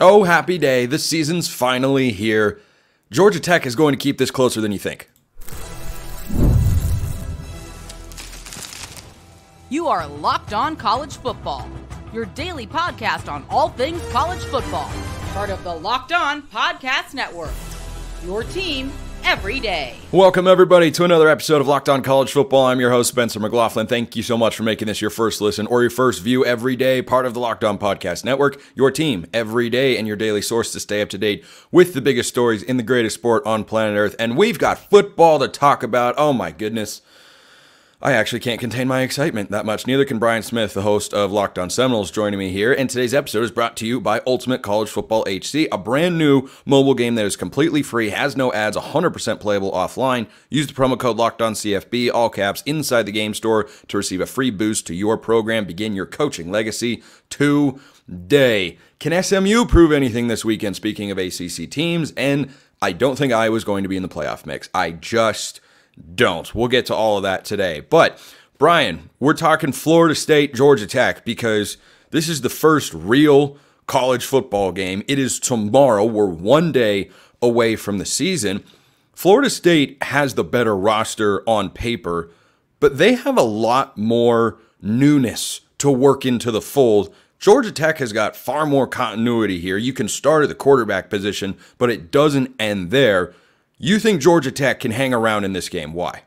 Oh, happy day. The season's finally here. Georgia Tech is going to keep this closer than you think. You are Locked On College Football, your daily podcast on all things college football. Part of the Locked On Podcast Network, your team every day. Welcome, everybody, to another episode of Locked On College Football. I'm your host, Spencer McLaughlin. Thank you so much for making this your first listen or your first view every day. Part of the Locked On Podcast Network, your team every day, and your daily source to stay up to date with the biggest stories in the greatest sport on planet Earth. And we've got football to talk about. Oh, my goodness. I actually can't contain my excitement that much. Neither can Brian Smith, the host of Locked On Seminoles, joining me here. And today's episode is brought to you by Ultimate College Football HC, a brand new mobile game that is completely free, has no ads, 100% playable offline. Use the promo code LOCKEDONCFB, all caps, inside the game store to receive a free boost to your program. Begin your coaching legacy today. Can SMU prove anything this weekend, speaking of ACC teams? And I don't think Iowa's going to be in the playoff mix. I just don't. We'll get to all of that today. But, Brian, we're talking Florida State, Georgia Tech, because this is the first real college football game. It is tomorrow. We're one day away from the season. Florida State has the better roster on paper, but they have a lot more newness to work into the fold. Georgia Tech has got far more continuity here. You can start at the quarterback position, but it doesn't end there. You think Georgia Tech can hang around in this game. Why?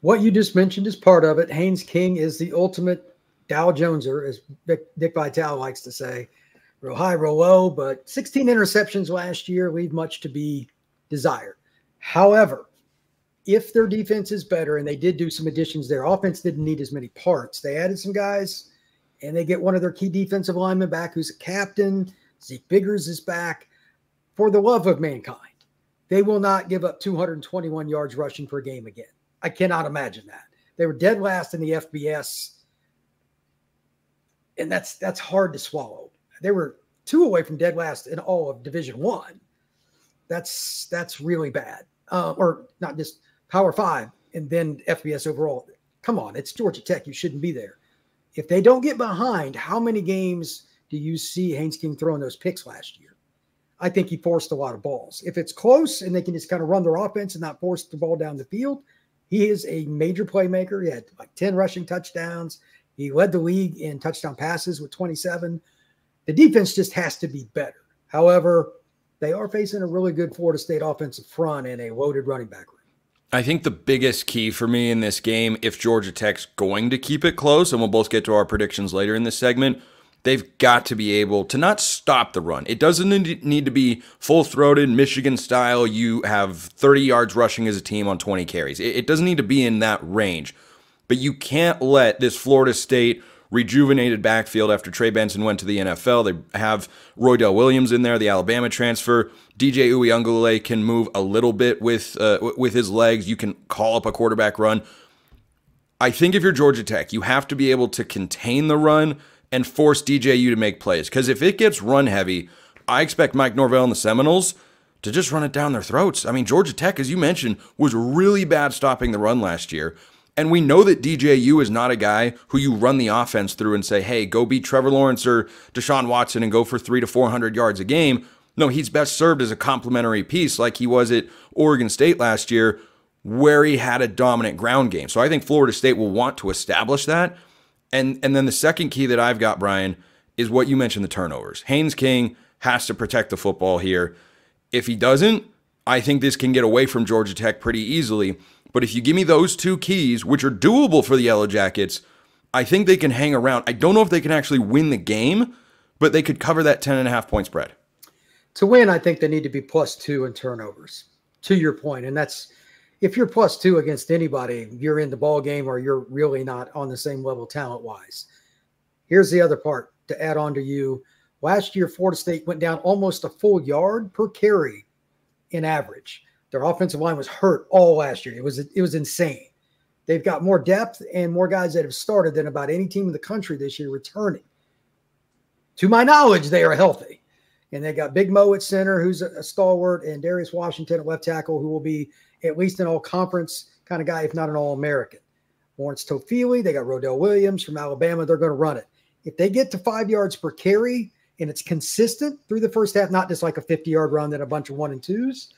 What you just mentioned is part of it. Haynes King is the ultimate Dow Joneser, as Dick Vitale likes to say. Real high, real low, but 16 interceptions last year leave much to be desired. However, if their defense is better, and they did do some additions, their offense didn't need as many parts. They added some guys, and they get one of their key defensive linemen back who's a captain. Zeke Biggers is back. For the love of mankind, they will not give up 221 yards rushing per game again. I cannot imagine that. They were dead last in the FBS, and that's hard to swallow. They were 2 away from dead last in all of Division I. That's really bad. Or not just Power 5 and then FBS overall. Come on, it's Georgia Tech. You shouldn't be there. If they don't get behind, how many games do you see Haynes King throwing those picks last year? I think he forced a lot of balls. If it's close and they can just kind of run their offense and not force the ball down the field, he is a major playmaker. He had like 10 rushing touchdowns. He led the league in touchdown passes with 27. The defense just has to be better. However, they are facing a really good Florida State offensive front and a loaded running back room. I think the biggest key for me in this game, if Georgia Tech's going to keep it close, and we'll both get to our predictions later in this segment, they've got to be able to not stop the run. It doesn't need to be full-throated, Michigan style. You have 30 yards rushing as a team on 20 carries. It doesn't need to be in that range. But you can't let this Florida State rejuvenated backfield after Trey Benson went to the NFL. They have Roydell Williams in there, the Alabama transfer. DJ Uiagalelei can move a little bit with his legs. You can call up a quarterback run. I think if you're Georgia Tech, you have to be able to contain the run and force DJU to make plays. Because if it gets run heavy, I expect Mike Norvell and the Seminoles to just run it down their throats. I mean, Georgia Tech, as you mentioned, was really bad stopping the run last year. And we know that DJU is not a guy who you run the offense through and say, hey, go beat Trevor Lawrence or Deshaun Watson and go for 300 to 400 yards a game. No, he's best served as a complementary piece like he was at Oregon State last year, where he had a dominant ground game. So I think Florida State will want to establish that. And then the second key that I've got, Brian, is what you mentioned, the turnovers. Haynes King has to protect the football here. If he doesn't, I think this can get away from Georgia Tech pretty easily. But if you give me those 2 keys, which are doable for the Yellow Jackets, I think they can hang around. I don't know if they can actually win the game, but they could cover that 10.5 point spread. To win, I think they need to be +2 in turnovers, to your point. And that's, if you're +2 against anybody, you're in the ball game or you're really not on the same level talent-wise. Here's the other part to add on to you. Last year, Florida State went down almost a full yard per carry in average. Their offensive line was hurt all last year. It was insane. They've got more depth and more guys that have started than about any team in the country this year returning. To my knowledge, they are healthy. And they got Big Mo at center, who's a stalwart, and Darius Washington at left tackle, who will be at least an all-conference kind of guy, if not an all-American. Lawrence Tofili, they got Roydell Williams from Alabama. They're going to run it. If they get to 5 yards per carry and it's consistent through the first half, not just like a 50-yard run, then a bunch of 1 and 2s,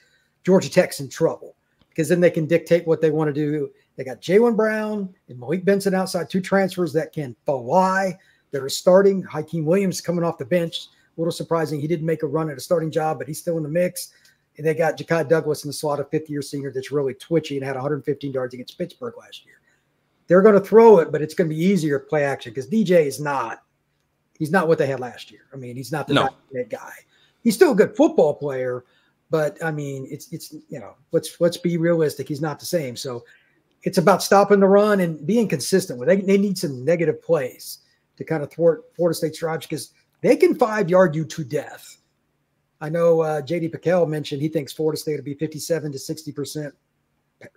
Georgia Tech's in trouble because then they can dictate what they want to do. They got Jalen Brown and Malik Benson outside, 2 transfers that can fly, that are starting. Hakeem Williams coming off the bench. A little surprising. He didn't make a run at a starting job, but he's still in the mix. And they got Ja'Kai Douglas in the slot, a 5th-year senior that's really twitchy and had 115 yards against Pittsburgh last year. They're going to throw it, but it's going to be easier play action because DJ is not – he's not what they had last year. I mean, he's not the guy. He's still a good football player, but, I mean, it's you know, let's be realistic. He's not the same. So it's about stopping the run and being consistent with it. They need some negative plays to kind of thwart Florida State's drives because they can 5-yard you to death. I know J.D. Pickell mentioned he thinks Florida State will be 57 to 60%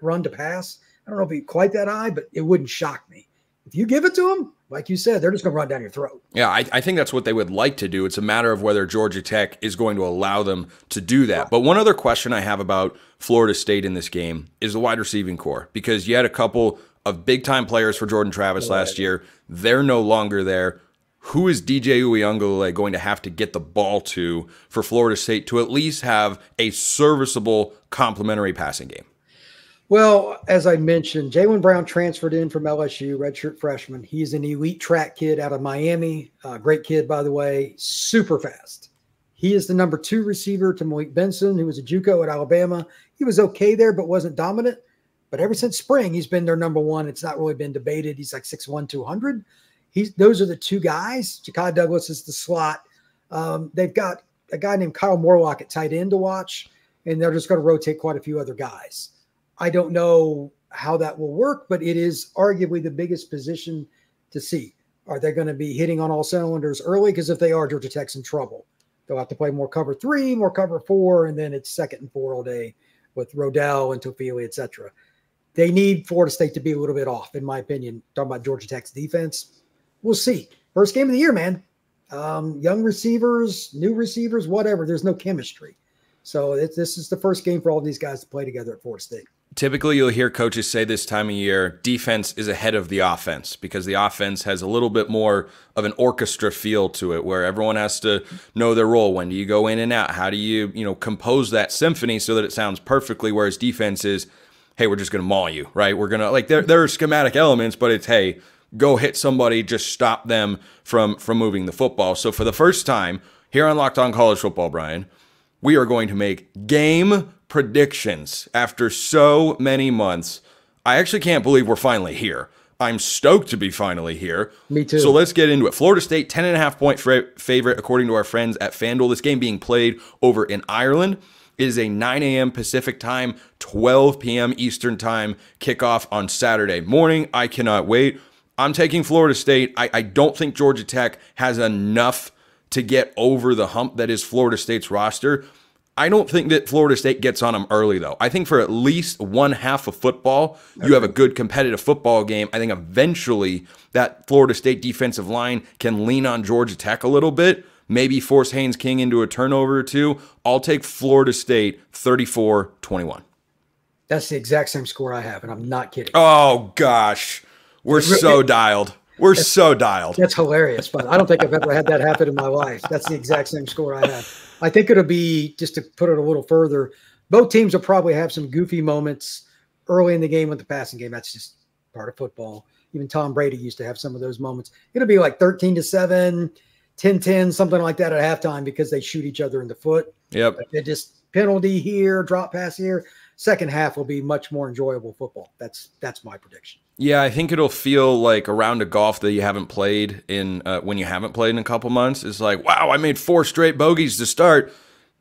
run to pass. I don't know if it'd be quite that high, but it wouldn't shock me. If you give it to them, like you said, they're just going to run down your throat. Yeah, I think that's what they would like to do. It's a matter of whether Georgia Tech is going to allow them to do that. Right. But one other question I have about Florida State in this game is the wide receiving core, because you had a couple of big-time players for Jordan Travis last year. They're no longer there. Who is DJ Uiagalelei going to have to get the ball to for Florida State to at least have a serviceable complementary passing game? Well, as I mentioned, Jalen Brown transferred in from LSU, redshirt freshman. He's an elite track kid out of Miami. Great kid, by the way, super fast. He is the number 2 receiver to Malik Benson, who was a JUCO at Alabama. He was okay there, but wasn't dominant. But ever since spring, he's been their number 1. It's not really been debated. He's like 6'1", 200. Those are the 2 guys. Ja'Kai Douglas is the slot. They've got a guy named Kyle Morlock at tight end to watch, and they're just going to rotate quite a few other guys. I don't know how that will work, but it is arguably the biggest position to see. Are they going to be hitting on all cylinders early? Because if they are, Georgia Tech's in trouble. They'll have to play more cover 3, more cover 4, and then it's 2nd and 4 all day with Rodell and Tofili, et cetera. They need Florida State to be a little bit off, in my opinion. Talking about Georgia Tech's defense. We'll see. First game of the year, man. Young receivers, new receivers, whatever. There's no chemistry. So this is the first game for all of these guys to play together at Florida State. Typically, you'll hear coaches say this time of year, defense is ahead of the offense because the offense has a little bit more of an orchestra feel to it where everyone has to know their role. When do you go in and out? How do you compose that symphony so that it sounds perfectly? Whereas defense is, hey, we're just going to maul you, right? We're going to, like, there are schematic elements, but it's, hey, go hit somebody, just stop them from moving the football. So for the first time here on Locked On College Football, Brian, we are going to make game predictions after so many months. I actually can't believe we're finally here. I'm stoked to be finally here. Me too. So let's get into it. Florida State, 10.5-point favorite, according to our friends at FanDuel. This game being played over in Ireland. It is a 9 a.m. Pacific time, 12 p.m. Eastern time kickoff on Saturday morning. I cannot wait. I'm taking Florida State. I don't think Georgia Tech has enough to get over the hump that is Florida State's roster. I don't think that Florida State gets on them early, though. I think for at least one half of football, you have a good competitive football game. I think eventually that Florida State defensive line can lean on Georgia Tech a little bit, maybe force Haynes King into a turnover or 2. I'll take Florida State 34-21. That's the exact same score I have, and I'm not kidding. Oh, gosh. We're so dialed. We're so dialed. That's hilarious, but I don't think I've ever had that happen in my life. That's the exact same score I have. I think it'll be, just to put it a little further, both teams will probably have some goofy moments early in the game with the passing game. That's just part of football. Even Tom Brady used to have some of those moments. It'll be like 13-7, 10-10, something like that at halftime because they shoot each other in the foot. Yep. They just penalty here, drop pass here. Second half will be much more enjoyable football. That's my prediction. Yeah, I think it'll feel like a round of golf that you haven't played in when you haven't played in a couple months. It's like, wow, I made 4 straight bogeys to start,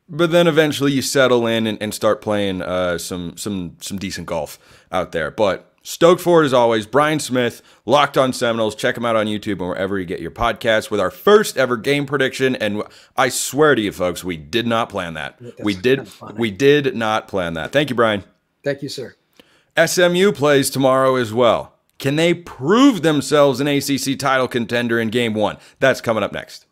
but then eventually you settle in and start playing some decent golf out there. But stoked for it as always. Brian Smith, Locked On Seminoles. Check him out on YouTube and wherever you get your podcasts with our first ever game prediction. And I swear to you, folks, we did not plan that. We did not plan that. Thank you, Brian. Thank you, sir. SMU plays tomorrow as well. Can they prove themselves an ACC title contender in Game 1? That's coming up next.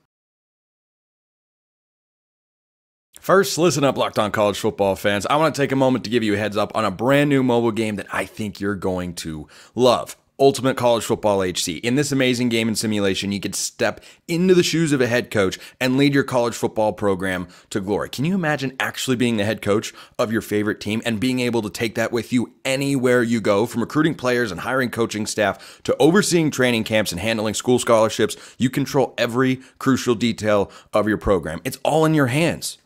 First, listen up, Locked On College Football fans. I want to take a moment to give you a heads up on a brand new mobile game that I think you're going to love. Ultimate College Football HC. In this amazing game and simulation, you could step into the shoes of a head coach and lead your college football program to glory. Can you imagine actually being the head coach of your favorite team and being able to take that with you anywhere you go, from recruiting players and hiring coaching staff to overseeing training camps and handling school scholarships? You control every crucial detail of your program. It's all in your hands.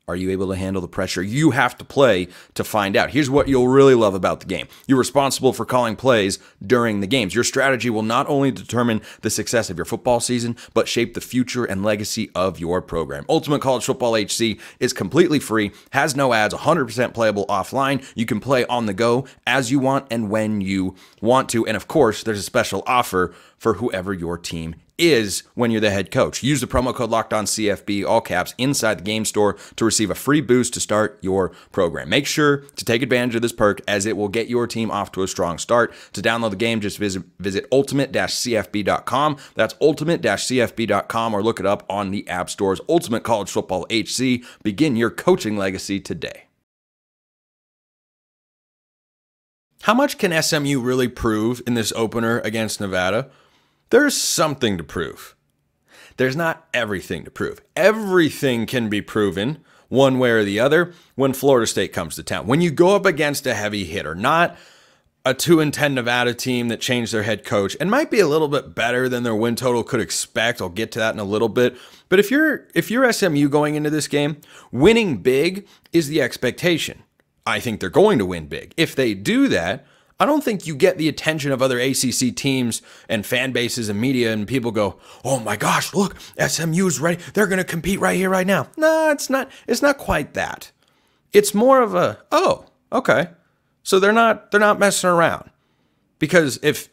Are you able to handle the pressure you have to play to find out? Here's what you'll really love about the game. You're responsible for calling plays during the games. Your strategy will not only determine the success of your football season, but shape the future and legacy of your program. Ultimate College Football HC is completely free, has no ads, 100% playable offline. You can play on the go as you want and when you want to. And of course, there's a special offer for whoever your team is when you're the head coach. Use the promo code LOCKEDONCFB, all caps, inside the game store to receive a free boost to start your program. Make sure to take advantage of this perk, as it will get your team off to a strong start. To download the game, just visit ultimate-cfb.com. That's ultimate-cfb.com, or look it up on the app stores. Ultimate College Football HC. Begin your coaching legacy today. How much can SMU really prove in this opener against Nevada? There's something to prove. There's not everything to prove. Everything can be proven one way or the other when Florida State comes to town. When you go up against a heavy hitter, not a 2-10 Nevada team that changed their head coach and might be a little bit better than their win total could expect. I'll get to that in a little bit. But if you're SMU going into this game, winning big is the expectation. I think they're going to win big. If they do that, I don't think you get the attention of other ACC teams and fan bases and media, and people go, "Oh my gosh, look, SMU's ready. They're going to compete right here, right now." No, it's not. It's not quite that. It's more of a, "Oh, okay, so they're not messing around." Because if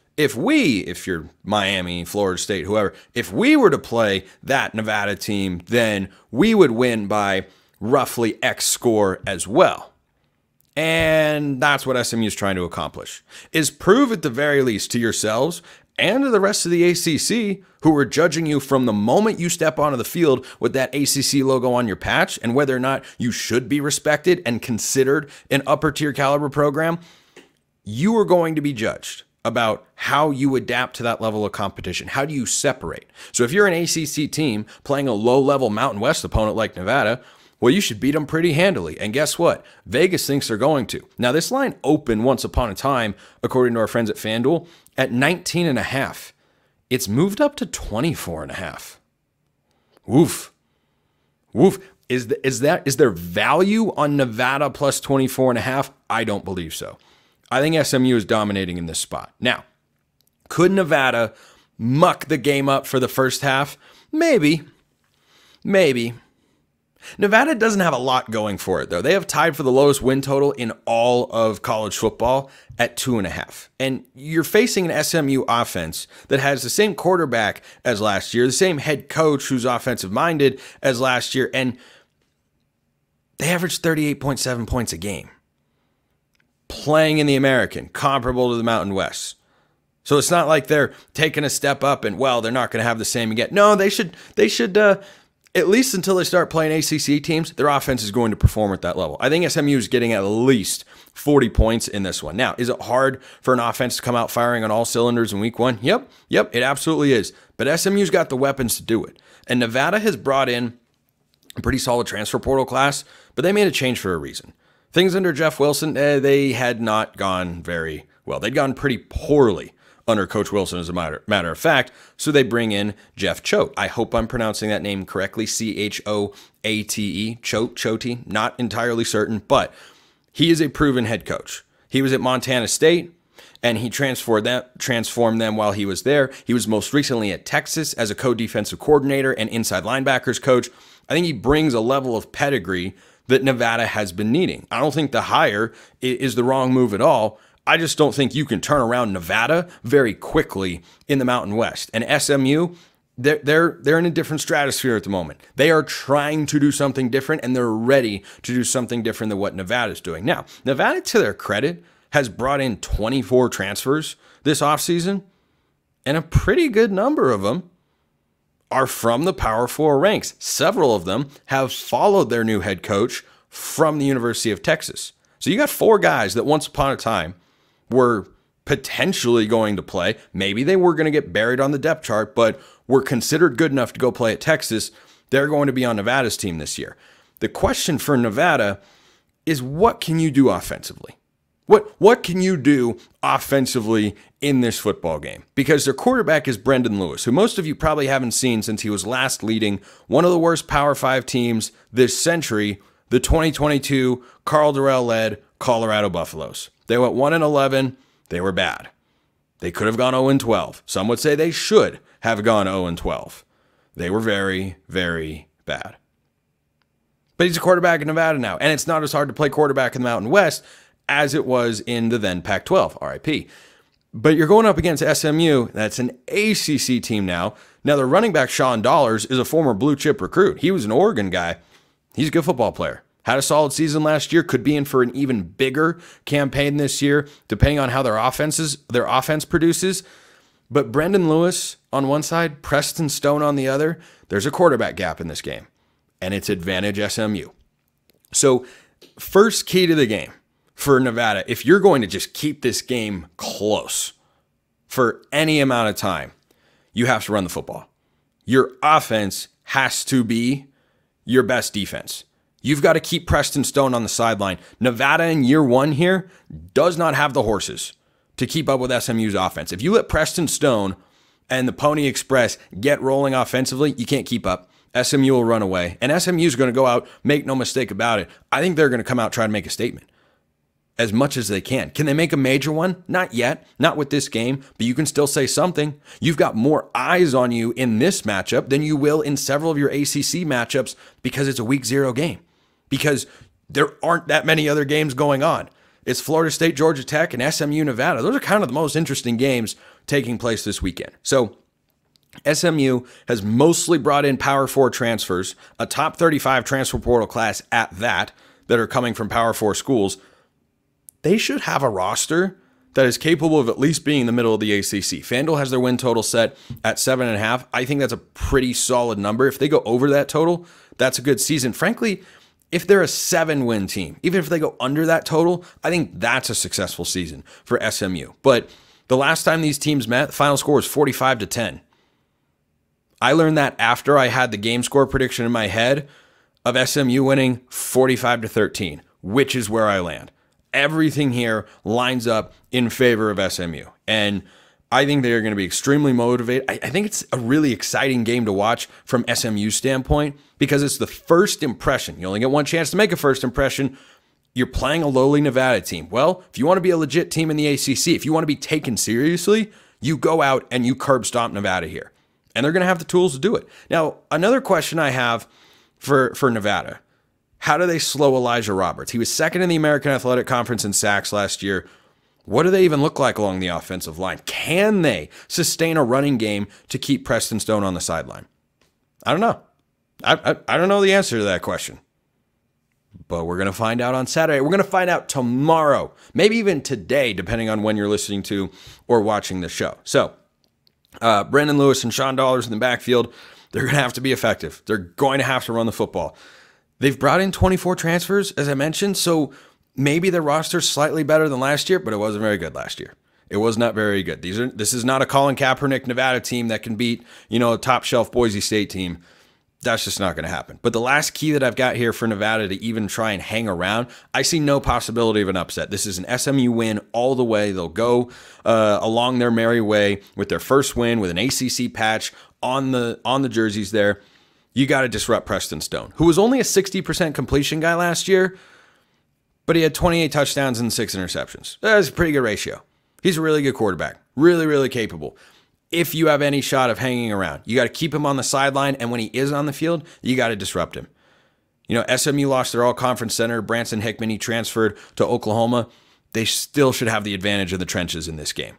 you're Miami, Florida State, whoever, if we were to play that Nevada team, then we would win by roughly X score as well. And that's what SMU is trying to accomplish, is prove at the very least to yourselves and to the rest of the ACC, who are judging you from the moment you step onto the field with that ACC logo on your patch, and whether or not you should be respected and considered an upper tier caliber program. You are going to be judged about how you adapt to that level of competition. How do you separate? So if you're an ACC team playing a low-level Mountain West opponent like Nevada, well, you should beat them pretty handily. And guess what? Vegas thinks they're going to. Now, this line opened once upon a time, according to our friends at FanDuel, at 19.5. It's moved up to 24.5. Woof. Woof. Is there value on Nevada plus 24.5? I don't believe so. I think SMU is dominating in this spot. Now, could Nevada muck the game up for the first half? Maybe. Nevada doesn't have a lot going for it, though. They have tied for the lowest win total in all of college football at 2.5. And you're facing an SMU offense that has the same quarterback as last year, the same head coach who's offensive-minded as last year, and they averaged 38.7 points a game. Playing in the American, comparable to the Mountain West. So it's not like they're taking a step up and, well, they're not going to have the same again. No, they should at least until they start playing ACC teams, their offense is going to perform at that level. I think SMU is getting at least 40 points in this one. Now, is it hard for an offense to come out firing on all cylinders in week one? Yep, it absolutely is. But SMU's got the weapons to do it. And Nevada has brought in a pretty solid transfer portal class, but they made a change for a reason. Things under Jeff Wilson, they had not gone very well. They'd gone pretty poorly under Coach Wilson, as a matter of fact, so they bring in Jeff Choate. I hope I'm pronouncing that name correctly, Choate, Choate, not entirely certain, but he is a proven head coach. He was at Montana State, and he transformed them while he was there. He was most recently at Texas as a co-defensive coordinator and inside linebackers coach. I think he brings a level of pedigree that Nevada has been needing. I don't think the hire is the wrong move at all. I just don't think you can turn around Nevada very quickly in the Mountain West. And SMU, they're in a different stratosphere at the moment. They are trying to do something different, and they're ready to do something different than what Nevada's doing. Now, Nevada, to their credit, has brought in 24 transfers this offseason, and a pretty good number of them are from the Power 4 ranks. Several of them have followed their new head coach from the University of Texas. So you got 4 guys that once upon a time were potentially going to play. Maybe they were going to get buried on the depth chart, but were considered good enough to go play at Texas. They're going to be on Nevada's team this year. The question for Nevada is, what can you do offensively? What can you do offensively in this football game? Because their quarterback is Brendan Lewis, who most of you probably haven't seen since he was last leading one of the worst Power 5 teams this century, the 2022 Carl Durrell-led Colorado Buffaloes. They went 1-11. They were bad. They could have gone 0-12. Some would say they should have gone 0-12. They were very, very bad. But he's a quarterback in Nevada now, and it's not as hard to play quarterback in the Mountain West as it was in the then Pac-12, RIP. But you're going up against SMU. That's an ACC team now. Now, the running back, Sean Dollars, is a former blue chip recruit. He was an Oregon guy. He's a good football player. Had a solid season last year. Could be in for an even bigger campaign this year, depending on how their offense produces. But Brendan Lewis on one side, Preston Stone on the other. There's a quarterback gap in this game, and it's advantage SMU. So, first key to the game for Nevada, if you're going to just keep this game close for any amount of time, you have to run the football. Your offense has to be your best defense. You've got to keep Preston Stone on the sideline. Nevada in year one here does not have the horses to keep up with SMU's offense. If you let Preston Stone and the Pony Express get rolling offensively, you can't keep up. SMU will run away, and SMU is going to go out, make no mistake about it. I think they're going to come out, try to make a statement as much as they can. Can they make a major one? Not yet. Not with this game, but you can still say something. You've got more eyes on you in this matchup than you will in several of your ACC matchups because it's a week 0 game. Because there aren't that many other games going on. It's Florida State, Georgia Tech, and SMU, Nevada. Those are kind of the most interesting games taking place this weekend. So SMU has mostly brought in Power 4 transfers, a top 35 transfer portal class at that are coming from Power 4 schools. They should have a roster that is capable of at least being in the middle of the ACC. FanDuel has their win total set at 7.5. I think that's a pretty solid number. If they go over that total, that's a good season. Frankly, if they're a 7-win team, even if they go under that total, I think that's a successful season for SMU. But the last time these teams met, the final score was 45-10. I learned that after I had the game score prediction in my head of SMU winning 45-13, which is where I land. Everything here lines up in favor of SMU. And I think they're going to be extremely motivated. I think it's a really exciting game to watch from SMU's standpoint because it's the first impression. You only get one chance to make a first impression. You're playing a lowly Nevada team. Well, if you want to be a legit team in the ACC, if you want to be taken seriously, you go out and you curb stomp Nevada here. And they're going to have the tools to do it. Now, another question I have for Nevada. How do they slow Elijah Roberts? He was second in the American Athletic Conference in sacks last year. What do they even look like along the offensive line? Can they sustain a running game to keep Preston Stone on the sideline? I don't know. I don't know the answer to that question. But we're going to find out on Saturday. We're going to find out tomorrow, maybe even today, depending on when you're listening to or watching the show. So, Brendan Lewis and Sean Dollars in the backfield, they're going to have to be effective. They're going to have to run the football. They've brought in 24 transfers, as I mentioned, so maybe their roster's slightly better than last year, but it wasn't very good last year. It was not very good. This is not a Colin Kaepernick Nevada team that can beat, a top shelf Boise State team. That's just not going to happen. But the last key that I've got here for Nevada to even try and hang around, I see no possibility of an upset. This is an SMU win all the way. They'll go along their merry way with their first win with an ACC patch on the jerseys there. You got to disrupt Preston Stone, who was only a 60% completion guy last year, but he had 28 touchdowns and 6 interceptions. That's a pretty good ratio. He's a really good quarterback, really, really capable. If you have any shot of hanging around, you got to keep him on the sideline, and when he is on the field, you got to disrupt him. SMU lost their all-conference center, Branson Hickman. He transferred to Oklahoma. They still should have the advantage of the trenches in this game.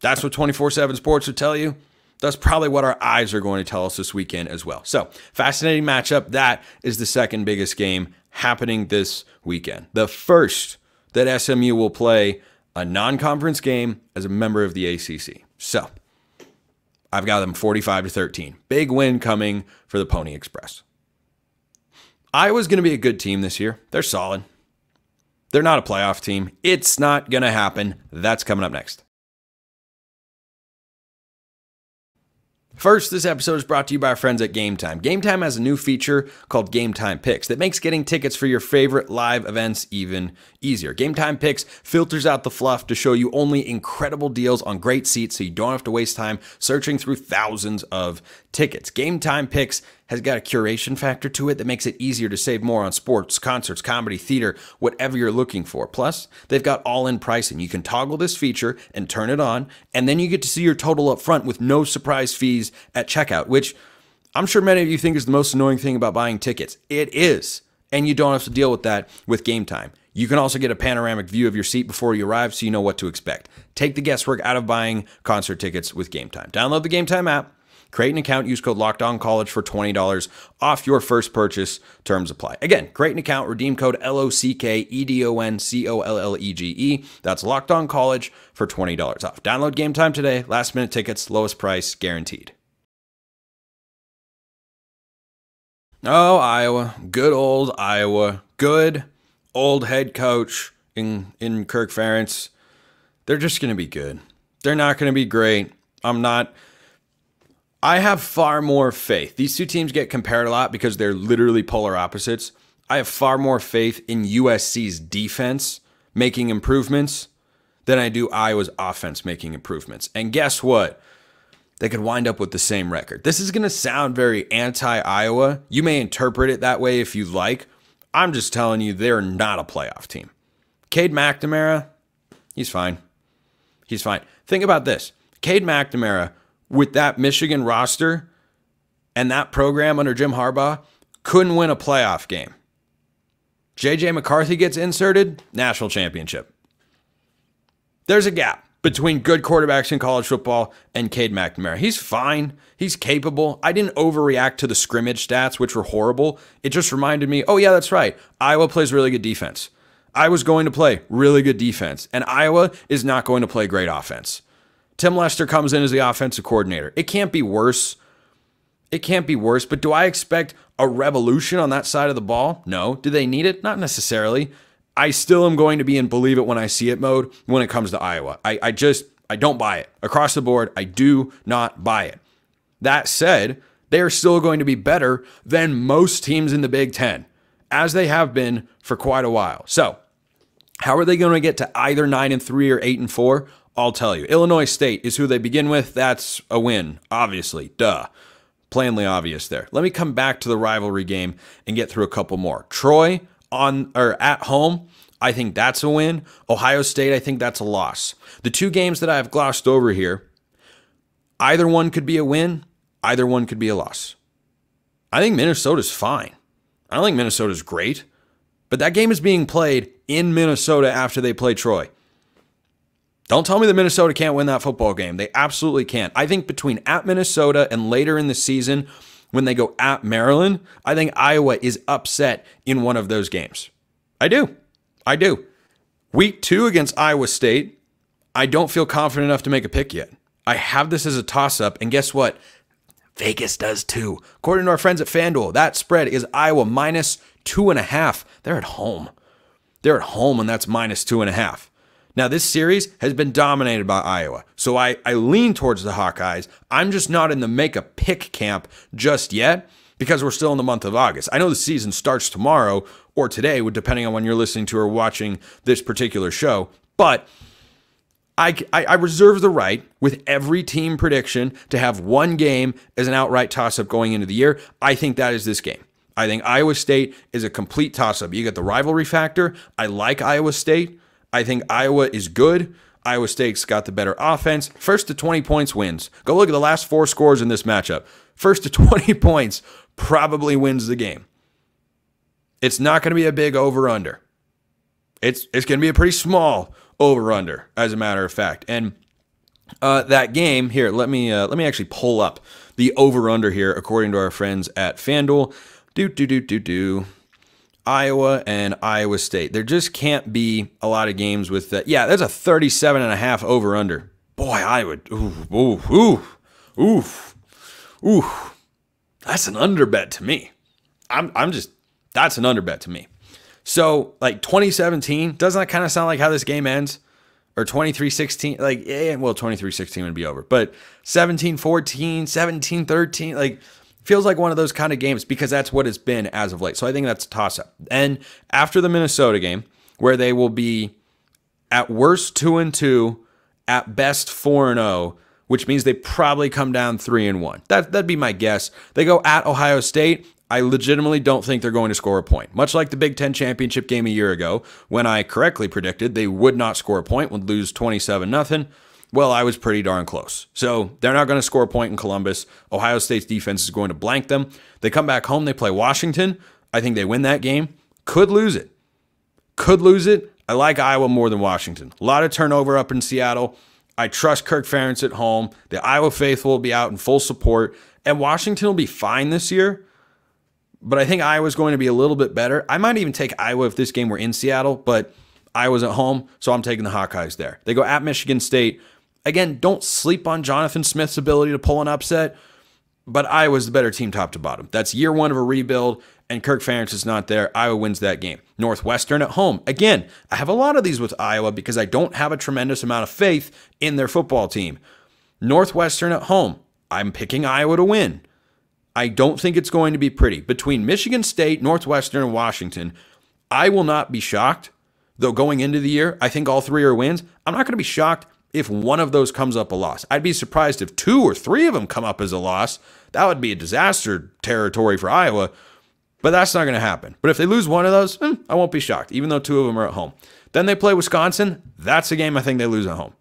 That's what 24/7 Sports would tell you. That's probably what our eyes are going to tell us this weekend as well. So, fascinating matchup. That is the second biggest game happening this weekend. The first that SMU will play a non-conference game as a member of the ACC. So, I've got them 45-13. Big win coming for the Pony Express. Iowa's going to be a good team this year. They're solid. They're not a playoff team. It's not going to happen. That's coming up next. First, this episode is brought to you by our friends at Game Time. Game Time has a new feature called Game Time Picks that makes getting tickets for your favorite live events even easier. Game Time Picks filters out the fluff to show you only incredible deals on great seats so you don't have to waste time searching through thousands of tickets. Game Time Picks has got a curation factor to it that makes it easier to save more on sports, concerts, comedy, theater, whatever you're looking for. Plus, they've got all-in pricing. You can toggle this feature and turn it on, and then you get to see your total up front with no surprise fees at checkout, which I'm sure many of you think is the most annoying thing about buying tickets. It is, and you don't have to deal with that with Game Time. You can also get a panoramic view of your seat before you arrive so you know what to expect. Take the guesswork out of buying concert tickets with Game Time. Download the Game Time app. Create an account, use code LOCKEDONCollege for $20 off your first purchase. Terms apply. Again, create an account, redeem code LOCKEDONCOLLEGE. That's LOCKEDONCollege for $20 off. Download Game Time today. Last minute tickets, lowest price guaranteed. Oh, Iowa. Good old Iowa. Good old head coach in Kirk Ferentz. They're just going to be good. They're not going to be great. I have far more faith. These two teams get compared a lot because they're literally polar opposites. I have far more faith in USC's defense making improvements than I do Iowa's offense making improvements. And guess what? They could wind up with the same record. This is going to sound very anti-Iowa. You may interpret it that way if you like. I'm just telling you, they're not a playoff team. Cade McNamara, he's fine. He's fine. Think about this. Cade McNamara, with that Michigan roster and that program under Jim Harbaugh, couldn't win a playoff game. J.J. McCarthy gets inserted, national championship. There's a gap between good quarterbacks in college football and Cade McNamara. He's fine. He's capable. I didn't overreact to the scrimmage stats, which were horrible. It just reminded me, oh yeah, that's right. Iowa plays really good defense. Iowa's going to play really good defense, and Iowa is not going to play great offense. Tim Lester comes in as the offensive coordinator. It can't be worse. It can't be worse, but do I expect a revolution on that side of the ball? No. Do they need it? Not necessarily. I still am going to be in believe it when I see it mode when it comes to Iowa. I don't buy it. Across the board, I do not buy it. That said, they are still going to be better than most teams in the Big Ten, as they have been for quite a while. So, how are they going to get to either 9-3 or 8-4? I'll tell you. Illinois State is who they begin with. That's a win, obviously. Duh. Plainly obvious there. Let me come back to the rivalry game and get through a couple more. Troy at home, I think that's a win. Ohio State, I think that's a loss. The two games that I've glossed over here, either one could be a win, either one could be a loss. I think Minnesota's fine. I don't think Minnesota's great, but that game is being played in Minnesota after they play Troy. Don't tell me that Minnesota can't win that football game. They absolutely can. I think between at Minnesota and later in the season, when they go at Maryland, I think Iowa is upset in one of those games. I do. Week 2 against Iowa State, I don't feel confident enough to make a pick yet. I have this as a toss-up, and guess what? Vegas does too. According to our friends at FanDuel, that spread is Iowa minus 2.5. They're at home. And that's minus 2.5. Now, this series has been dominated by Iowa, so I lean towards the Hawkeyes. I'm just not in the make-a-pick camp just yet because we're still in the month of August. I know the season starts tomorrow or today, depending on when you're listening to or watching this particular show, but I reserve the right with every team prediction to have one game as an outright toss-up going into the year. I think that is this game. I think Iowa State is a complete toss-up. You get the rivalry factor. I like Iowa State. I think Iowa is good. Iowa State's got the better offense. First to 20 points wins. Go look at the last 4 scores in this matchup. First to 20 points probably wins the game. It's not going to be a big over-under. It's going to be a pretty small over-under, as a matter of fact. And that game here, let me actually pull up the over-under here according to our friends at FanDuel. Iowa and Iowa State. There just can't be a lot of games with that. Yeah, that's a 37.5 over-under. Boy, I would. Ooh. That's an under bet to me. That's an under bet to me. So, like 2017, doesn't that kind of sound like how this game ends? Or 23-16, like, well, 23-16 would be over. But 17-14, 17-13, like, feels like one of those kind of games because that's what it's been as of late. So I think that's a toss-up. And after the Minnesota game, where they will be at worst 2-2, at best 4-0, which means they probably come down 3-1. That'd be my guess. They go at Ohio State. I legitimately don't think they're going to score a point. Much like the Big Ten championship game a year ago, when I correctly predicted they would not score a point, would lose 27-0. Well, I was pretty darn close. So they're not going to score a point in Columbus. Ohio State's defense is going to blank them. They come back home. They play Washington. I think they win that game. Could lose it. Could lose it. I like Iowa more than Washington. A lot of turnover up in Seattle. I trust Kirk Ferentz at home. The Iowa faithful will be out in full support. And Washington will be fine this year. But I think Iowa's going to be a little bit better. I might even take Iowa if this game were in Seattle, but Iowa's at home, so I'm taking the Hawkeyes there. They go at Michigan State. Again, don't sleep on Jonathan Smith's ability to pull an upset, but Iowa's the better team top to bottom. That's year one of a rebuild, and Kirk Ferentz is not there. Iowa wins that game. Northwestern at home. Again, I have a lot of these with Iowa because I don't have a tremendous amount of faith in their football team. Northwestern at home. I'm picking Iowa to win. I don't think it's going to be pretty. Between Michigan State, Northwestern, and Washington, I will not be shocked, though going into the year, I think all three are wins. I'm not going to be shocked if one of those comes up a loss. I'd be surprised if 2 or 3 of them come up as a loss. That would be a disaster territory for Iowa, but that's not going to happen. But if they lose one of those, I won't be shocked, even though 2 of them are at home. Then they play Wisconsin. That's a game I think they lose at home.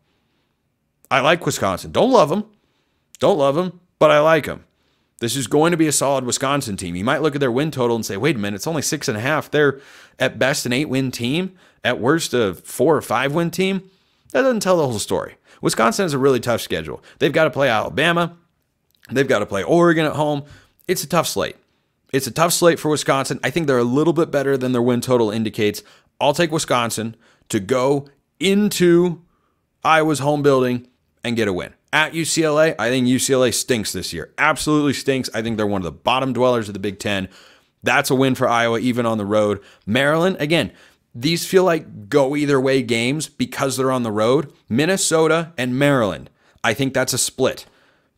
I like Wisconsin. Don't love them, but I like them. This is going to be a solid Wisconsin team. You might look at their win total and say, wait a minute, it's only 6.5. They're at best an 8-win team, at worst a 4 or 5-win team. That doesn't tell the whole story. Wisconsin has a really tough schedule. They've got to play Alabama. They've got to play Oregon at home. It's a tough slate. It's a tough slate for Wisconsin. I think they're a little bit better than their win total indicates. I'll take Wisconsin to go into Iowa's home building and get a win. At UCLA, I think UCLA stinks this year. Absolutely stinks. I think they're one of the bottom dwellers of the Big Ten. That's a win for Iowa, even on the road. Maryland, again, these feel like go either way games because they're on the road. Minnesota and Maryland, I think that's a split.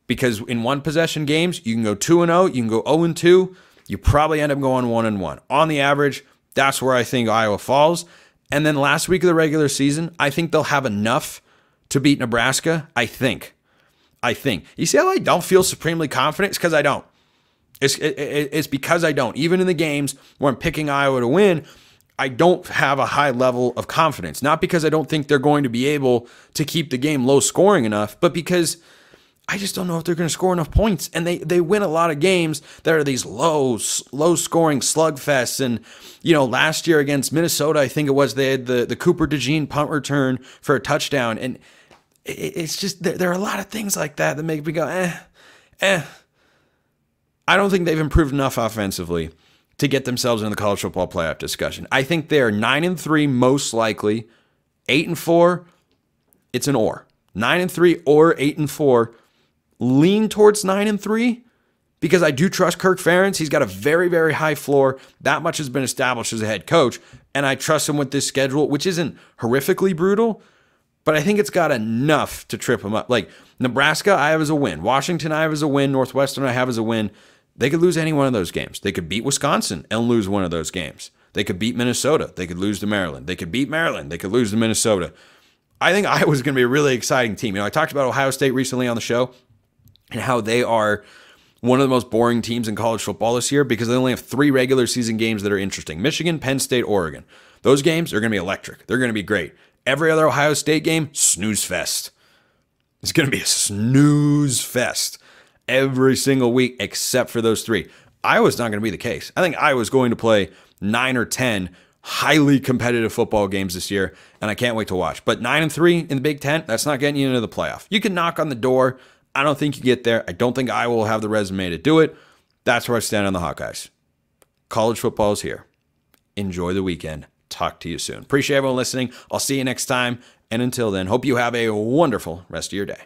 Because in one possession games, you can go 2-0, you can go 0-2. You probably end up going 1-1. On the average, that's where I think Iowa falls. And then last week of the regular season, I think they'll have enough to beat Nebraska. I think. You see how I don't feel supremely confident? It's because I don't. It's because I don't. Even in the games where I'm picking Iowa to win, I don't have a high level of confidence. Not because I don't think they're going to be able to keep the game low scoring enough, but because I just don't know if they're going to score enough points. And they win a lot of games that are these low scoring slugfests. And, last year against Minnesota, I think it was, they had the Cooper DeJean punt return for a touchdown. And it's just, there are a lot of things like that make me go, I don't think they've improved enough offensively to get themselves in the college football playoff discussion. I think they are 9-3 most likely. 8-4, it's an or. 9-3 or 8-4. Lean towards 9-3 because I do trust Kirk Ferentz. He's got a very, very high floor. That much has been established as a head coach, and I trust him with this schedule, which isn't horrifically brutal, but I think it's got enough to trip him up. Like Nebraska, I have as a win. Washington, I have as a win. Northwestern, I have as a win. They could lose any one of those games. They could beat Wisconsin and lose one of those games. They could beat Minnesota. They could lose to Maryland. They could beat Maryland. They could lose to Minnesota. I think Iowa's going to be a really exciting team. I talked about Ohio State recently on the show and how they are one of the most boring teams in college football this year because they only have 3 regular season games that are interesting. Michigan, Penn State, Oregon. Those games are going to be electric. They're going to be great. Every other Ohio State game, snooze fest. It's going to be a snooze fest every single week except for those 3. Iowa's not going to be the case. I think Iowa's going to play 9 or 10 highly competitive football games this year, and I can't wait to watch. But 9-3 in the Big Ten, that's not getting you into the playoff. You can knock on the door. I don't think you get there. I don't think Iowa will have the resume to do it. That's where I stand on the Hawkeyes. College football is here. Enjoy the weekend. Talk to you soon. Appreciate everyone listening. I'll see you next time. And until then, hope you have a wonderful rest of your day.